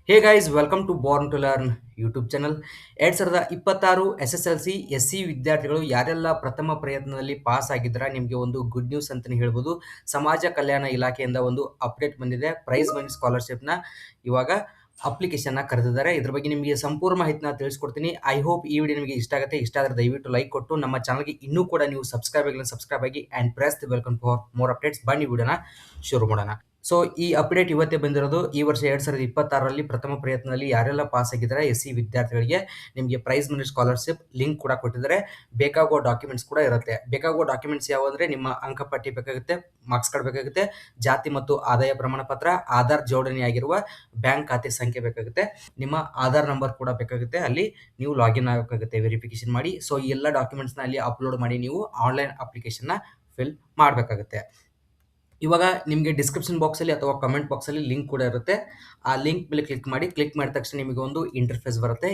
Hey guys welcome to born to learn YouTube channel 2026 SSLC SC ವಿದ್ಯಾರ್ಥಿಗಳು ಯಾರೆಲ್ಲ ಪ್ರಥಮ ಪ್ರಯತ್ನದಲ್ಲಿ ಪಾಸ್ ಆಗಿದ್ರ ನಿಮಗೆ ಒಂದು ಗುಡ್ ನ್ಯೂಸ್ ಅಂತಾನೆ ಹೇಳ್ಬೋದು. ಸಮಾಜ ಕಲ್ಯಾಣ ಇಲಾಖೆಯಿಂದ ಒಂದು ಅಪ್ಡೇಟ್ ಬಂದಿದೆ. ಪ್ರೈಸ್ ಮನಿ ಸ್ಕಾಲರ್ಶಿಪ್ನ ಇವಾಗ ಅಪ್ಲಿಕೇಶನ್ನ ಕರೆದಿದ್ದಾರೆ. ಇದ್ರ ಬಗ್ಗೆ ನಿಮಗೆ ಸಂಪೂರ್ಣ ಮಾಹಿತಿನ ತಿಳಿಸ್ಕೊಡ್ತೀನಿ. ಐ ಹೋಪ್ ಈ ವಿಡಿಯೋ ನಿಮಗೆ ಇಷ್ಟ ಆಗುತ್ತೆ. ಇಷ್ಟ ಆದರೆ ದಯವಿಟ್ಟು ಲೈಕ್ ಕೊಟ್ಟು ನಮ್ಮ ಚಾನಲ್ಗೆ ಇನ್ನೂ ಕೂಡ ನೀವು ಸಬ್ಸ್ಕ್ರೈಬ್ ಆಗಿ and press the welcome for more updates. ಬನ್ನಿ ವಿಡಿಯೋನ ಶುರು ಮಾಡೋಣ. ಸೊ ಈ ಅಪ್ಡೇಟ್ ಇವತ್ತೇ ಬಂದಿರೋದು. ಈ ವರ್ಷ 2026ರಲ್ಲಿ ಪ್ರಥಮ ಪ್ರಯತ್ನದಲ್ಲಿ ಯಾರೆಲ್ಲ ಪಾಸ್ ಆಗಿದ್ದಾರೆ SC ವಿದ್ಯಾರ್ಥಿಗಳಿಗೆ ನಿಮಗೆ ಪ್ರೈಸ್ ಮನಿ ಸ್ಕಾಲರ್ಶಿಪ್ ಲಿಂಕ್ ಕೂಡ ಕೊಟ್ಟಿದ್ದಾರೆ. ಬೇಕಾಗುವ ಡಾಕ್ಯುಮೆಂಟ್ಸ್ ಕೂಡ ಇರುತ್ತೆ. ಬೇಕಾಗುವ ಡಾಕ್ಯುಮೆಂಟ್ಸ್ ಯಾವ ಅಂದರೆ ನಿಮ್ಮ ಅಂಕಪಟ್ಟಿ ಬೇಕಾಗುತ್ತೆ, ಮಾರ್ಕ್ಸ್ ಕಾರ್ಡ್ ಬೇಕಾಗುತ್ತೆ, ಜಾತಿ ಮತ್ತು ಆದಾಯ ಪ್ರಮಾಣ ಪತ್ರ, ಆಧಾರ್ ಜೋಡಣೆಯಾಗಿರುವ ಬ್ಯಾಂಕ್ ಖಾತೆ ಸಂಖ್ಯೆ ಬೇಕಾಗುತ್ತೆ, ನಿಮ್ಮ ಆಧಾರ್ ನಂಬರ್ ಕೂಡ ಬೇಕಾಗುತ್ತೆ. ಅಲ್ಲಿ ನೀವು ಲಾಗಿನ್ ಆಗಬೇಕಾಗುತ್ತೆ ವೆರಿಫಿಕೇಶನ್ ಮಾಡಿ. ಸೊ ಈ ಎಲ್ಲ ಡಾಕ್ಯುಮೆಂಟ್ಸ್ನ ಅಲ್ಲಿ ಅಪ್ಲೋಡ್ ಮಾಡಿ ನೀವು ಆನ್ಲೈನ್ ಅಪ್ಲಿಕೇಶನ್ನ ಫಿಲ್ ಮಾಡಬೇಕಾಗುತ್ತೆ. ಇವಾಗ ನಿಮಗೆ ಡಿಸ್ಕ್ರಿಪ್ಷನ್ ಬಾಕ್ಸಲ್ಲಿ ಅಥವಾ ಕಮೆಂಟ್ ಬಾಕ್ಸಲ್ಲಿ ಲಿಂಕ್ ಕೂಡ ಇರುತ್ತೆ. ಆ ಲಿಂಕ್ ಮೇಲೆ ಕ್ಲಿಕ್ ಮಾಡಿದ ತಕ್ಷಣ ನಿಮಗೆ ಒಂದು ಇಂಟರ್ಫೇಸ್ ಬರುತ್ತೆ.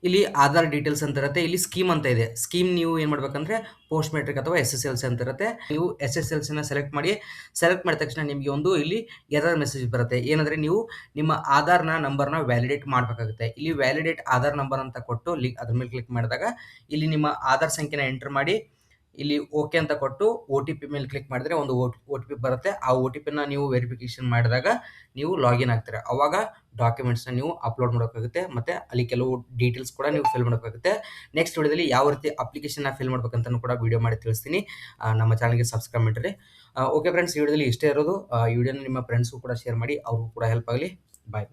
ಇಲ್ಲಿ ಆಧಾರ್ ಡೀಟೇಲ್ಸ್ ಅಂತ ಇರುತ್ತೆ. ಇಲ್ಲಿ ಸ್ಕೀಮ್ ಅಂತ ಇದೆ. ಸ್ಕೀಮ್ ನೀವು ಏನು ಮಾಡ್ಬೇಕಂದ್ರೆ ಪೋಸ್ಟ್ ಮೆಟ್ರಿಕ್ ಅಥವಾ SSLC ಅಂತ ಇರುತ್ತೆ. ನೀವು SSLCನ ಸೆಲೆಕ್ಟ್ ಮಾಡಿದ ತಕ್ಷಣ ನಿಮಗೆ ಒಂದು ಇಲ್ಲಿ ಎರರ್ ಮೆಸೇಜ್ ಬರುತ್ತೆ. ಏನಂದರೆ ನೀವು ನಿಮ್ಮ ಆಧಾರ್ನ ನಂಬರ್ನ ವ್ಯಾಲಿಡೇಟ್ ಮಾಡಬೇಕಾಗುತ್ತೆ. ಇಲ್ಲಿ ವ್ಯಾಲಿಡೇಟ್ ಆಧಾರ್ ನಂಬರ್ ಅಂತ ಕೊಟ್ಟು ಅದ್ರ ಮೇಲೆ ಕ್ಲಿಕ್ ಮಾಡಿದಾಗ ಇಲ್ಲಿ ನಿಮ್ಮ ಆಧಾರ್ ಸಂಖ್ಯೆನ ಎಂಟರ್ ಮಾಡಿ ಇಲ್ಲಿ ಓಕೆ ಅಂತ ಕೊಟ್ಟು OTP ಮೇಲೆ ಕ್ಲಿಕ್ ಮಾಡಿದ್ರೆ ಒಂದು OTP ಬರುತ್ತೆ. ಆ OTPನ ನೀವು ವೆರಿಫಿಕೇಶನ್ ಮಾಡಿದಾಗ ನೀವು ಲಾಗಿನ್ ಆಗ್ತೀರಾ. ಅವಾಗ ಡಾಕ್ಯುಮೆಂಟ್ಸ್ನ ನೀವು ಅಪ್ಲೋಡ್ ಮಾಡಬೇಕಾಗುತ್ತೆ. ಮತ್ತು ಅಲ್ಲಿ ಕೆಲವು ಡೀಟೇಲ್ಸ್ ಕೂಡ ನೀವು ಫಿಲ್ ಮಾಡಬೇಕಾಗುತ್ತೆ. ನೆಕ್ಸ್ಟ್ ವಿಡಿಯೋದಲ್ಲಿ ಯಾವ ರೀತಿ ಅಪ್ಲಿಕೇಶನ್ನ ಫಿಲ್ ಮಾಡ್ಬೇಕಂತಲೂ ಕೂಡ ವಿಡಿಯೋ ಮಾಡಿ ತಿಳಿಸ್ತೀನಿ. ನಮ್ಮ ಚಾನಲ್ಗೆ ಸಬ್ಸ್ಕ್ರೈಬ್ ಮಾಡಿರಿ. ಓಕೆ ಫ್ರೆಂಡ್ಸ್, ಈ ವಿಡಿಯೋದಲ್ಲಿ ಇಷ್ಟೇ ಇರೋದು. ಈ ವಿಡಿಯೋನ ನಿಮ್ಮ ಫ್ರೆಂಡ್ಸ್ಗೂ ಕೂಡ ಶೇರ್ ಮಾಡಿ, ಅವ್ರಿಗೂ ಕೂಡ ಹೆಲ್ಪ್ ಆಗಲಿ. ಬಾಯ್.